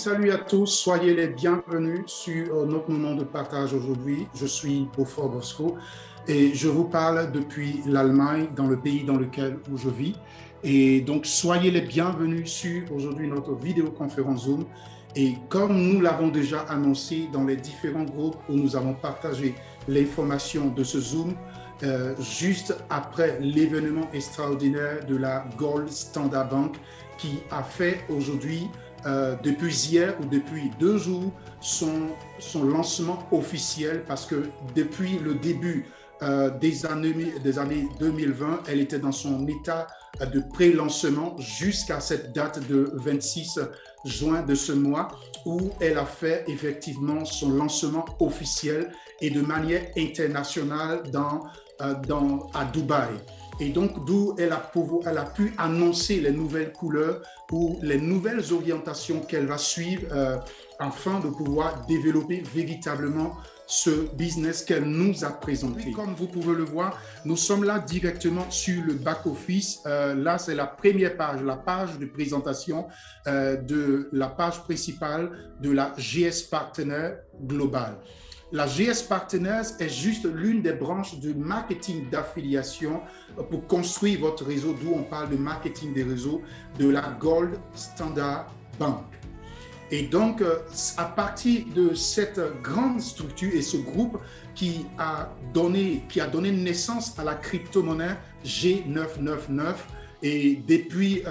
salut à tous, soyez les bienvenus sur notre moment de partage aujourd'hui. Je suis Beaufort Bosco et je vous parle depuis l'Allemagne, dans le pays dans lequel je vis. Et donc, soyez les bienvenus sur aujourd'hui notre vidéoconférence Zoom. Et comme nous l'avons déjà annoncé dans les différents groupes où nous avons partagé l'information de ce Zoom, juste après l'événement extraordinaire de la Gold Standard Bank qui a fait aujourd'hui, depuis hier ou depuis 2 jours, son lancement officiel, parce que depuis le début des années 2020, elle était dans son état de pré-lancement jusqu'à cette date de 26 juin de ce mois, où elle a fait effectivement son lancement officiel et de manière internationale à Dubaï. Et donc, d'où elle a pu annoncer les nouvelles couleurs ou les nouvelles orientations qu'elle va suivre afin de pouvoir développer véritablement ce business qu'elle nous a présenté. Comme vous pouvez le voir, nous sommes là directement sur le back-office. Là, c'est la première page, la page de présentation de la page principale de la GS Partner Global. La GS Partners est juste l'une des branches de marketing d'affiliation pour construire votre réseau, d'où on parle de marketing des réseaux, de la Gold Standard Bank. Et donc, à partir de cette grande structure et ce groupe qui a donné naissance à la crypto-monnaie G999, et depuis,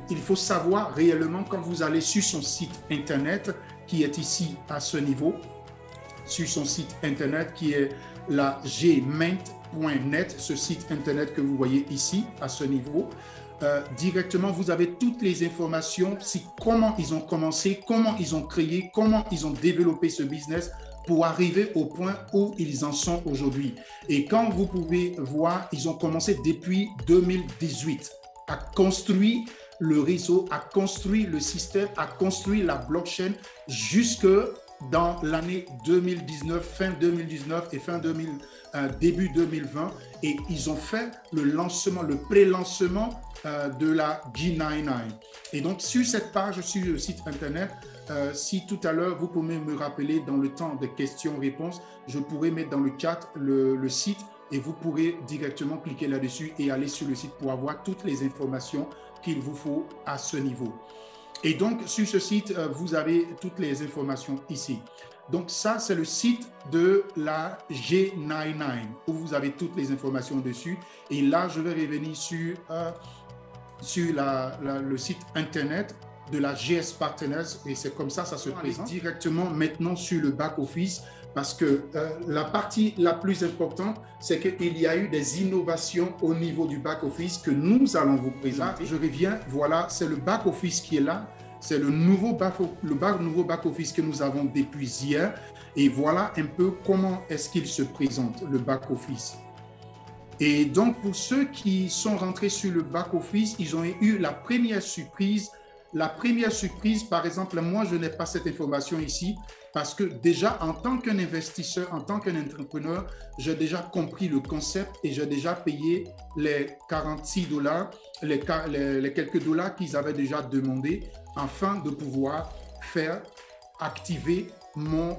il faut savoir réellement, quand vous allez sur son site internet, qui est ici à ce niveau, sur son site internet qui est la gmint.net, ce site internet que vous voyez ici à ce niveau. Directement, vous avez toutes les informations sur comment ils ont commencé, comment ils ont créé, comment ils ont développé ce business pour arriver au point où ils en sont aujourd'hui. Et quand vous pouvez voir, ils ont commencé depuis 2018 à construire le réseau, à construire le système, à construire la blockchain jusque dans l'année 2019, fin 2019 et début 2020, et ils ont fait le lancement, le pré-lancement de la G99. Et donc sur cette page, sur le site internet, si tout à l'heure vous pouvez me rappeler dans le temps des questions-réponses, je pourrais mettre dans le chat le site et vous pourrez directement cliquer là-dessus et aller sur le site pour avoir toutes les informations qu'il vous faut à ce niveau. Et donc, sur ce site, vous avez toutes les informations ici. Donc, ça, c'est le site de la G99, où vous avez toutes les informations dessus. Et là, je vais revenir sur le site Internet de la GS Partners. Et c'est comme ça se présente. Directement maintenant sur le back-office, parce que la partie la plus importante, c'est qu'il y a eu des innovations au niveau du back-office que nous allons vous présenter. Là, je reviens, voilà, c'est le back-office qui est là. C'est le nouveau back-office que nous avons depuis hier. Et voilà un peu comment est-ce qu'il se présente, le back-office. Et donc, pour ceux qui sont rentrés sur le back-office, ils ont eu la première surprise. La première surprise, par exemple, moi, je n'ai pas cette information ici parce que déjà, en tant qu'un investisseur, en tant qu'un entrepreneur, j'ai déjà compris le concept et j'ai déjà payé les $46, les quelques dollars qu'ils avaient déjà demandé afin de pouvoir faire activer mon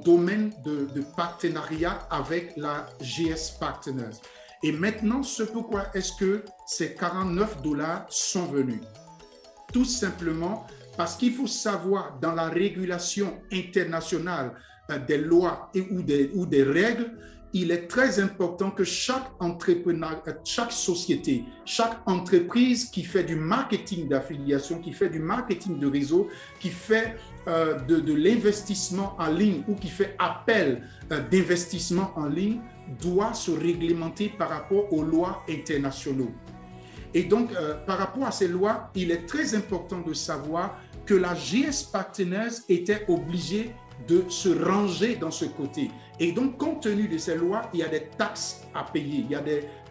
domaine de partenariat avec la GS Partners. Et maintenant, ce pourquoi est-ce que ces $49 sont venus? Tout simplement parce qu'il faut savoir, dans la régulation internationale des lois ou des règles, il est très important que chaque entrepreneur, chaque société, chaque entreprise qui fait du marketing d'affiliation, qui fait du marketing de réseau, qui fait de l'investissement en ligne ou qui fait appel d'investissement en ligne, doit se réglementer par rapport aux lois internationales. Et donc, par rapport à ces lois, il est très important de savoir que la GS Partners était obligée de se ranger dans ce côté. Et donc, compte tenu de ces lois, il y a des taxes à payer. Il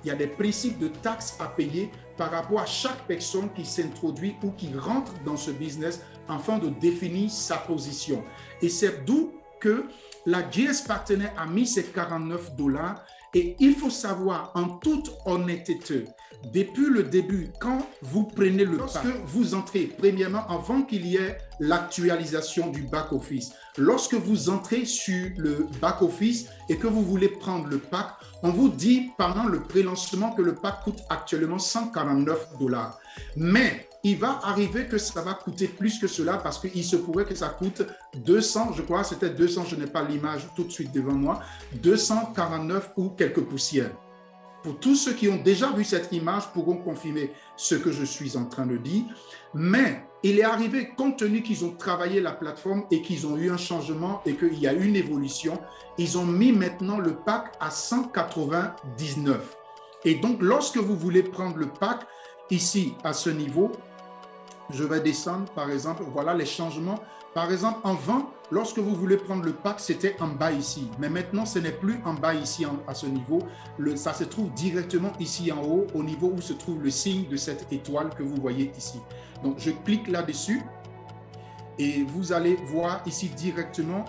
y a des principes de taxes à payer par rapport à chaque personne qui s'introduit ou qui rentre dans ce business afin de définir sa position. Et c'est d'où que la GS Partner a mis ces $49 Et il faut savoir, en toute honnêteté, depuis le début, quand vous prenez le pack, lorsque vous entrez, premièrement, avant qu'il y ait l'actualisation du back-office, lorsque vous entrez sur le back-office et que vous voulez prendre le pack, on vous dit pendant le pré-lancement que le pack coûte actuellement $149. Mais il va arriver que ça va coûter plus que cela parce qu'il se pourrait que ça coûte 200, je crois, c'était 200, je n'ai pas l'image tout de suite devant moi, 249 ou quelques poussières. Pour tous ceux qui ont déjà vu cette image pourront confirmer ce que je suis en train de dire. Mais il est arrivé, compte tenu qu'ils ont travaillé la plateforme et qu'ils ont eu un changement et qu'il y a une évolution, ils ont mis maintenant le pack à 199. Et donc, lorsque vous voulez prendre le pack, ici, à ce niveau, je vais descendre, par exemple, voilà les changements. Par exemple, avant, lorsque vous voulez prendre le pack, c'était en bas ici. Mais maintenant, ce n'est plus en bas ici à ce niveau. Ça se trouve directement ici en haut, au niveau où se trouve le signe de cette étoile que vous voyez ici. Donc, je clique là-dessus et vous allez voir ici directement,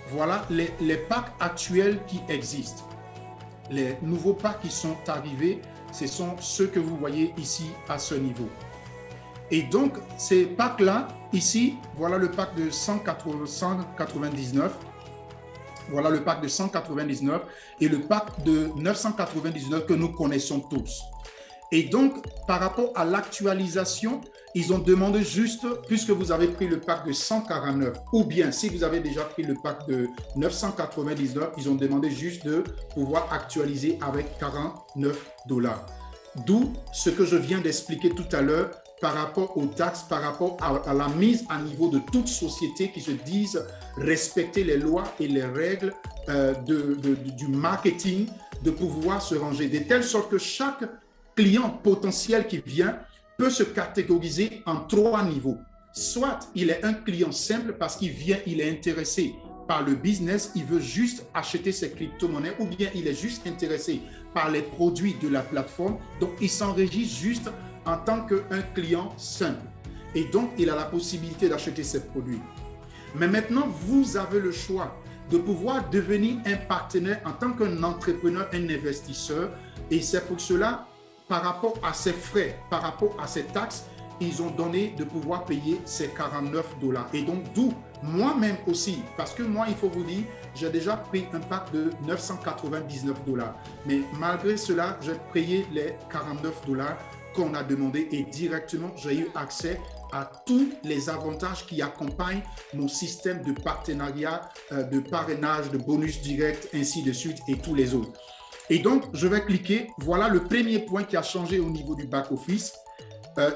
voilà les packs actuels qui existent. Les nouveaux packs qui sont arrivés, ce sont ceux que vous voyez ici à ce niveau. Et donc, ces packs-là, ici, voilà le pack de 199. Voilà le pack de 199 et le pack de 999 que nous connaissons tous. Et donc, par rapport à l'actualisation, ils ont demandé juste, puisque vous avez pris le pack de 149, ou bien si vous avez déjà pris le pack de 999, ils ont demandé juste de pouvoir actualiser avec $49. D'où ce que je viens d'expliquer tout à l'heure par rapport aux taxes, par rapport à la mise à niveau de toute société qui se disent respecter les lois et les règles du marketing, de pouvoir se ranger, de telle sorte que chaque client potentiel qui vient peut se catégoriser en 3 niveaux. Soit il est un client simple parce qu'il vient, il est intéressé par le business, il veut juste acheter ses crypto-monnaies, ou bien il est juste intéressé par les produits de la plateforme, donc il s'enregistre juste en tant qu'un client simple. Et donc, il a la possibilité d'acheter ces produits. Mais maintenant, vous avez le choix de pouvoir devenir un partenaire en tant qu'un entrepreneur, un investisseur. Et c'est pour cela, par rapport à ces frais, par rapport à ces taxes, ils ont donné de pouvoir payer ces $49. Et donc, d'où moi-même aussi, parce que moi, il faut vous dire, j'ai déjà pris un pack de $999. Mais malgré cela, j'ai payé les $49 qu'on a demandé et directement, j'ai eu accès à tous les avantages qui accompagnent mon système de partenariat, de parrainage, de bonus direct, ainsi de suite et tous les autres. Et donc, je vais cliquer. Voilà le premier point qui a changé au niveau du back-office.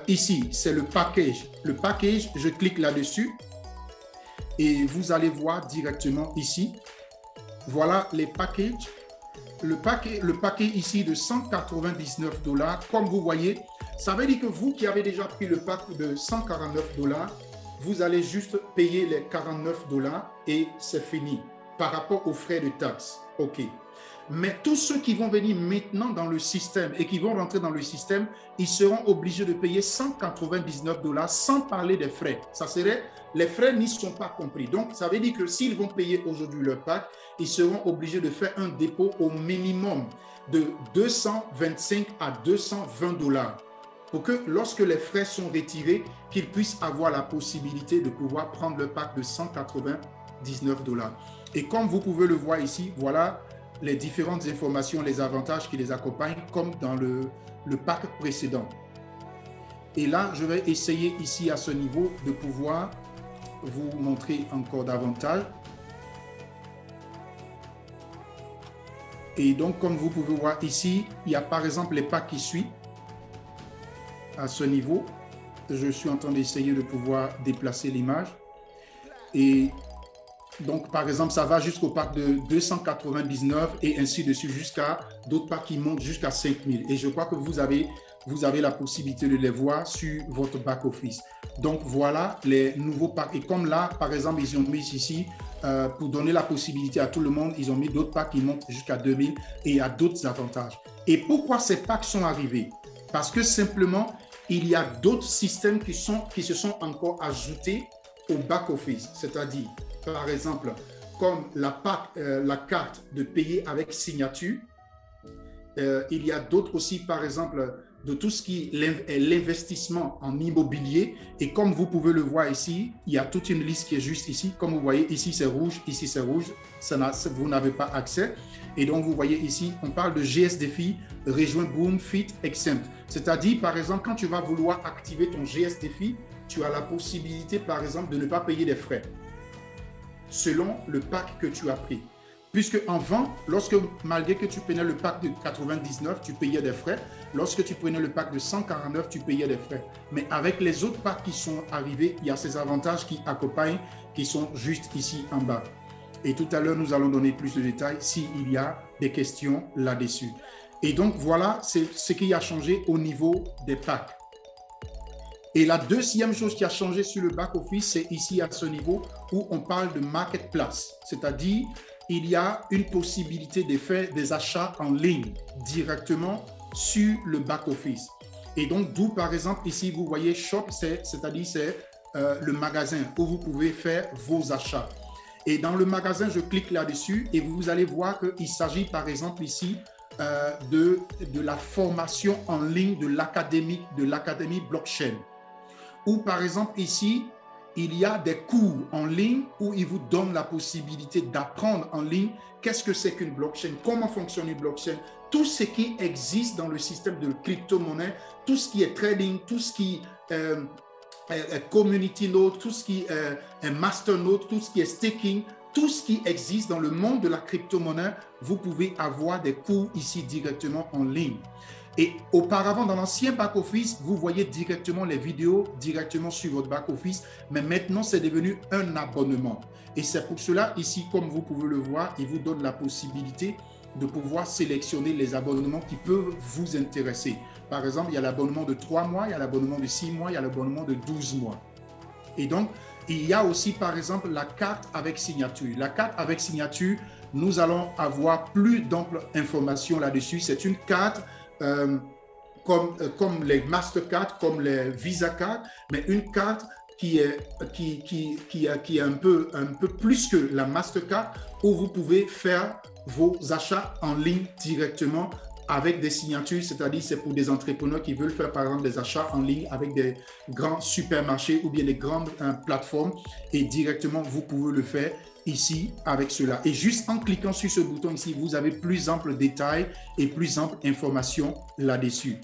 Ici, c'est le package. Le package, je clique là-dessus et vous allez voir directement ici. Voilà les packages. Le paquet ici de $199, comme vous voyez, ça veut dire que vous qui avez déjà pris le pack de $149, vous allez juste payer les $49 et c'est fini par rapport aux frais de taxes. OK. Mais tous ceux qui vont venir maintenant dans le système et qui vont rentrer dans le système, ils seront obligés de payer $199 sans parler des frais. Ça serait, les frais n'y sont pas compris. Donc, ça veut dire que s'ils vont payer aujourd'hui leur pack, ils seront obligés de faire un dépôt au minimum de 225 à $220 pour que lorsque les frais sont retirés, qu'ils puissent avoir la possibilité de pouvoir prendre le pack de $199. Et comme vous pouvez le voir ici, voilà les différentes informations, les avantages qui les accompagnent, comme dans le pack précédent. Et là, je vais essayer ici à ce niveau de pouvoir vous montrer encore davantage. Et donc, comme vous pouvez voir ici, il y a par exemple les packs qui suivent à ce niveau. Je suis en train d'essayer de pouvoir déplacer l'image. Et donc, par exemple, ça va jusqu'au pack de 299 et ainsi de suite jusqu'à d'autres packs qui montent jusqu'à 5000. Et je crois que vous avez la possibilité de les voir sur votre back-office. Donc, voilà les nouveaux packs. Et comme là, par exemple, ils ont mis ici, pour donner la possibilité à tout le monde, ils ont mis d'autres packs qui montent jusqu'à 2000 et il y a d'autres avantages. Et pourquoi ces packs sont arrivés? Parce que simplement, il y a d'autres systèmes qui se sont encore ajoutés au back-office. C'est-à-dire, par exemple, comme la carte de payer avec signature. Il y a d'autres aussi, par exemple, de tout ce qui est l'investissement en immobilier. Et comme vous pouvez le voir ici, il y a toute une liste qui est juste ici. Comme vous voyez, ici c'est rouge, ici c'est rouge. Vous n'avez pas accès. Et donc, vous voyez ici, on parle de GS Défi, Rejoins Boom, Fit, Exempt. C'est-à-dire, par exemple, quand tu vas vouloir activer ton GS Défi, tu as la possibilité, par exemple, de ne pas payer des frais selon le pack que tu as pris. Puisque avant, malgré que tu prenais le pack de 99, tu payais des frais. Lorsque tu prenais le pack de 149, tu payais des frais. Mais avec les autres packs qui sont arrivés, il y a ces avantages qui accompagnent, qui sont juste ici en bas. Et tout à l'heure, nous allons donner plus de détails s'il y a des questions là-dessus. Et donc, voilà, c'est ce qui a changé au niveau des packs. Et la deuxième chose qui a changé sur le back-office, c'est ici à ce niveau où on parle de marketplace. C'est-à-dire, il y a une possibilité de faire des achats en ligne directement sur le back-office. Et donc, d'où, par exemple, ici, vous voyez Shop, c'est-à-dire c'est le magasin où vous pouvez faire vos achats. Et dans le magasin, je clique là-dessus et vous allez voir qu'il s'agit, par exemple, ici, de la formation en ligne de l'académie blockchain. Ou, par exemple, ici, il y a des cours en ligne où ils vous donnent la possibilité d'apprendre en ligne qu'est-ce que c'est qu'une blockchain, comment fonctionne une blockchain, tout ce qui existe dans le système de crypto-monnaie, tout ce qui est trading, tout ce qui est community node, tout ce qui est master node, tout ce qui est staking, tout ce qui existe dans le monde de la crypto-monnaie, vous pouvez avoir des cours ici directement en ligne. Et auparavant, dans l'ancien back-office, vous voyez directement les vidéos directement sur votre back-office, mais maintenant, c'est devenu un abonnement. Et c'est pour cela, ici, comme vous pouvez le voir, il vous donne la possibilité de pouvoir sélectionner les abonnements qui peuvent vous intéresser. Par exemple, il y a l'abonnement de 3 mois, il y a l'abonnement de 6 mois, il y a l'abonnement de 12 mois. Et donc, il y a aussi, par exemple, la carte avec signature. La carte avec signature, nous allons avoir plus d'amples informations là-dessus. C'est une carte comme les Mastercard, comme les Visa Card, mais une carte qui est un peu plus que la Mastercard, où vous pouvez faire vos achats en ligne directement avec des signatures, c'est-à-dire c'est pour des entrepreneurs qui veulent faire par exemple des achats en ligne avec des grands supermarchés ou bien des grandes plateformes, et directement vous pouvez le faire ici avec cela. Et juste en cliquant sur ce bouton ici, vous avez plus ample détails et plus ample information là-dessus.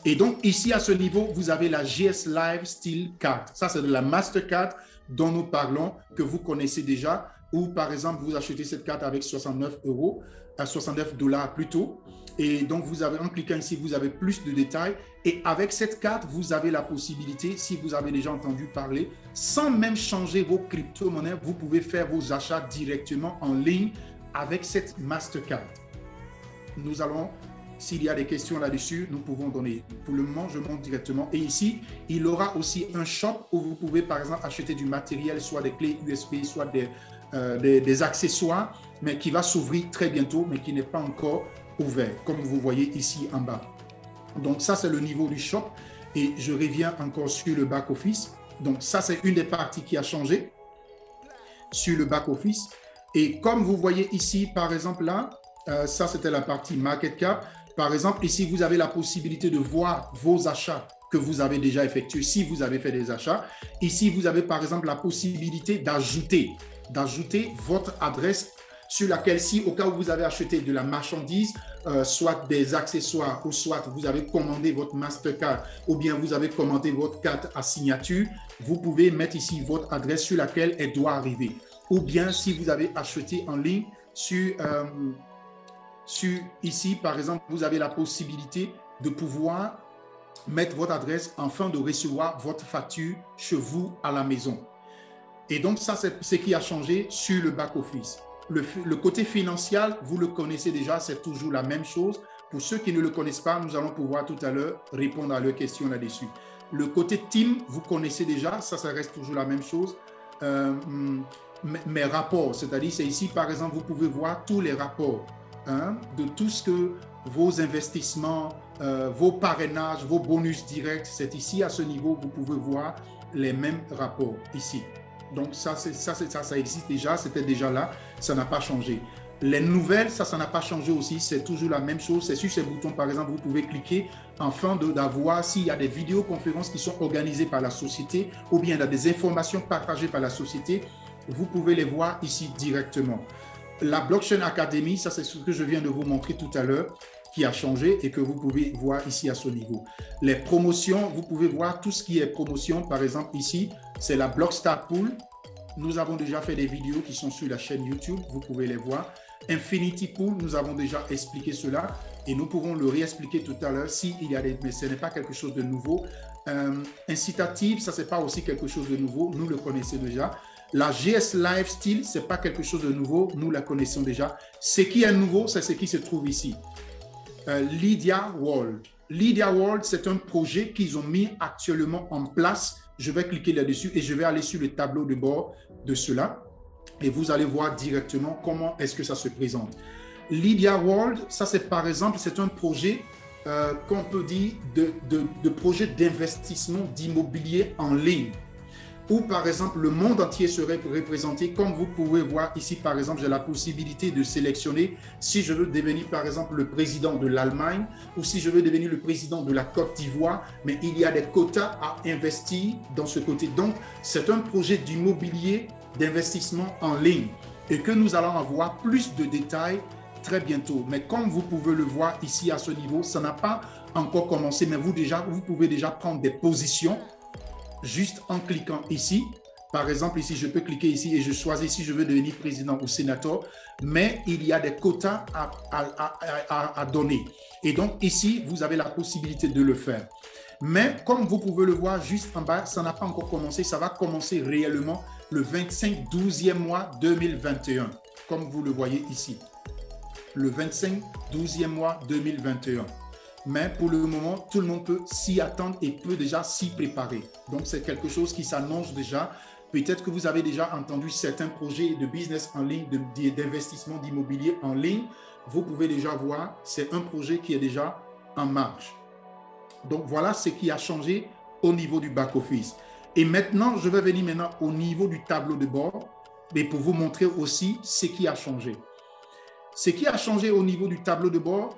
Et donc ici à ce niveau, vous avez la GS Live Steel Card. Ça, c'est de la Mastercard dont nous parlons, que vous connaissez déjà, ou par exemple, vous achetez cette carte avec 69 €, à 69 $ plutôt. Et donc, vous avez, en cliquant ici, vous avez plus de détails. Et avec cette carte, vous avez la possibilité, si vous avez déjà entendu parler, sans même changer vos crypto-monnaies, vous pouvez faire vos achats directement en ligne avec cette Mastercard. Nous allons, s'il y a des questions là-dessus, nous pouvons donner. Pour le moment, je monte directement. Et ici, il aura aussi un shop où vous pouvez, par exemple, acheter du matériel, soit des clés USB, soit des accessoires, mais qui va s'ouvrir très bientôt, mais qui n'est pas encore ouvert, comme vous voyez ici en bas. Donc ça, c'est le niveau du shop. Et je reviens encore sur le back-office. Donc ça, c'est une des parties qui a changé sur le back-office. Et comme vous voyez ici, par exemple là, ça, c'était la partie market cap. Par exemple, ici, vous avez la possibilité de voir vos achats que vous avez déjà effectués, si vous avez fait des achats. Ici, vous avez par exemple la possibilité d'ajouter votre adresse sur laquelle, si au cas où vous avez acheté de la marchandise, soit des accessoires, ou soit vous avez commandé votre Mastercard, ou bien vous avez commandé votre carte à signature, vous pouvez mettre ici votre adresse sur laquelle elle doit arriver. Ou bien si vous avez acheté en ligne sur ici, par exemple, vous avez la possibilité de pouvoir mettre votre adresse afin de recevoir votre facture chez vous à la maison. Et donc, ça, c'est ce qui a changé sur le back-office. Le côté financier, vous le connaissez déjà, c'est toujours la même chose. Pour ceux qui ne le connaissent pas, nous allons pouvoir tout à l'heure répondre à leurs questions là-dessus. Le côté team, vous connaissez déjà, ça reste toujours la même chose. Mes rapports, c'est-à-dire, c'est ici, par exemple, vous pouvez voir tous les rapports de tout ce que vos investissements, vos parrainages, vos bonus directs, c'est ici à ce niveau, vous pouvez voir les mêmes rapports ici. Donc ça existe déjà, c'était déjà là, ça n'a pas changé. Les nouvelles, ça n'a pas changé aussi, c'est toujours la même chose. C'est sur ces boutons, par exemple, vous pouvez cliquer afin d'avoir s'il y a des vidéoconférences qui sont organisées par la société ou bien il y a des informations partagées par la société, vous pouvez les voir ici directement. La Blockchain Academy, ça c'est ce que je viens de vous montrer tout à l'heure, qui a changé et que vous pouvez voir ici à ce niveau. Les promotions, vous pouvez voir tout ce qui est promotion. Par exemple, ici, c'est la Blockstar Pool. Nous avons déjà fait des vidéos qui sont sur la chaîne YouTube. Vous pouvez les voir. Infinity Pool, nous avons déjà expliqué cela et nous pourrons le réexpliquer tout à l'heure s'il y a des... Mais ce n'est pas quelque chose de nouveau. Incitative, ça, c'est pas aussi quelque chose de nouveau. Nous le connaissons déjà. La GS Lifestyle, ce n'est pas quelque chose de nouveau. Nous la connaissons déjà. Ce qui est nouveau, c'est ce qui se trouve ici. Lydia World. Lydia World, c'est un projet qu'ils ont mis actuellement en place. Je vais cliquer là-dessus et je vais aller sur le tableau de bord de cela. Et vous allez voir directement comment est-ce que ça se présente. Lydia World, ça c'est par exemple, c'est un projet qu'on peut dire de projet d'investissement d'immobilier en ligne. Où par exemple le monde entier serait représenté, comme vous pouvez voir ici par exemple, j'ai la possibilité de sélectionner si je veux devenir par exemple le président de l'Allemagne ou si je veux devenir le président de la Côte d'Ivoire, mais il y a des quotas à investir dans ce côté. Donc c'est un projet d'immobilier d'investissement en ligne et que nous allons avoir plus de détails très bientôt. Mais comme vous pouvez le voir ici à ce niveau, ça n'a pas encore commencé, mais vous pouvez déjà prendre des positions juste en cliquant ici. Par exemple, ici, je peux cliquer ici et je choisis si je veux devenir président ou sénateur, mais il y a des quotas à donner. Et donc, ici, vous avez la possibilité de le faire. Mais comme vous pouvez le voir juste en bas, ça n'a pas encore commencé. Ça va commencer réellement le 25 12e mois 2021, comme vous le voyez ici. Le 25 12e mois 2021. Mais pour le moment, tout le monde peut s'y attendre et peut déjà s'y préparer. Donc, c'est quelque chose qui s'annonce déjà. Peut-être que vous avez déjà entendu certains projets de business en ligne, d'investissement d'immobilier en ligne. Vous pouvez déjà voir, c'est un projet qui est déjà en marche. Donc, voilà ce qui a changé au niveau du back-office. Et maintenant, je vais venir maintenant au niveau du tableau de bord, mais pour vous montrer aussi ce qui a changé. Ce qui a changé au niveau du tableau de bord,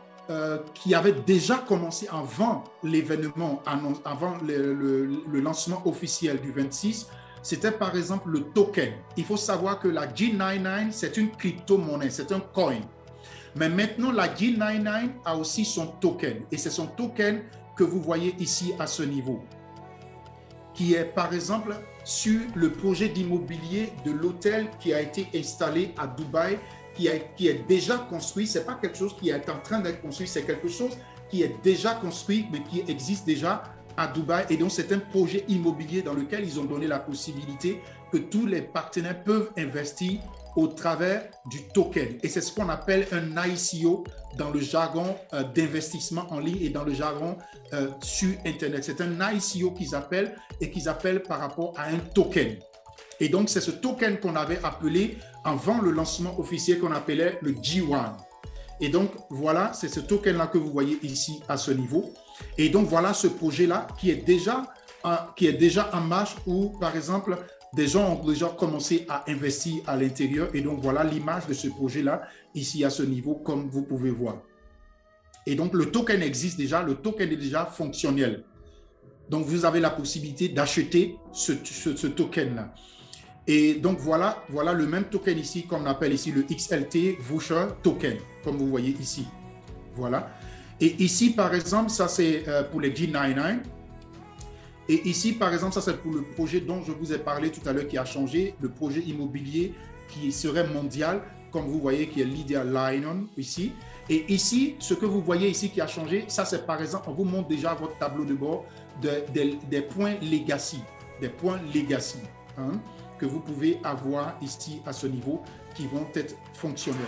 qui avait déjà commencé avant l'événement, avant le lancement officiel du 26, c'était par exemple le token. Il faut savoir que la G99, c'est une crypto-monnaie, c'est un coin. Mais maintenant, la G99 a aussi son token. Et c'est son token que vous voyez ici à ce niveau, qui est par exemple sur le projet d'immobilier de l'hôtel qui a été installé à Dubaï, qui est déjà construit. Ce n'est pas quelque chose qui est en train d'être construit, c'est quelque chose qui est déjà construit, mais qui existe déjà à Dubaï. Et donc, c'est un projet immobilier dans lequel ils ont donné la possibilité que tous les partenaires peuvent investir au travers du token. Et c'est ce qu'on appelle un ICO dans le jargon d'investissement en ligne et dans le jargon sur Internet. C'est un ICO qu'ils appellent et qu'ils appellent par rapport à un token. Et donc, c'est ce token qu'on avait appelé avant le lancement officiel qu'on appelait le G1. Et donc, voilà, c'est ce token-là que vous voyez ici à ce niveau. Et donc, voilà ce projet-là qui est déjà en marche où, par exemple, des gens ont déjà commencé à investir à l'intérieur. Et donc, voilà l'image de ce projet-là ici à ce niveau, comme vous pouvez voir. Et donc, le token existe déjà, le token est déjà fonctionnel. Donc, vous avez la possibilité d'acheter ce token-là. Et donc, voilà le même token ici qu'on appelle ici le XLT Voucher Token, comme vous voyez ici. Voilà. Et ici, par exemple, ça c'est pour les G99. Et ici, par exemple, ça c'est pour le projet dont je vous ai parlé tout à l'heure qui a changé, le projet immobilier qui serait mondial, comme vous voyez, qui est Lydia Lion ici. Et ici, ce que vous voyez ici qui a changé, ça c'est par exemple, on vous montre déjà votre tableau de bord des points legacy, hein, que vous pouvez avoir ici à ce niveau qui vont être fonctionnels.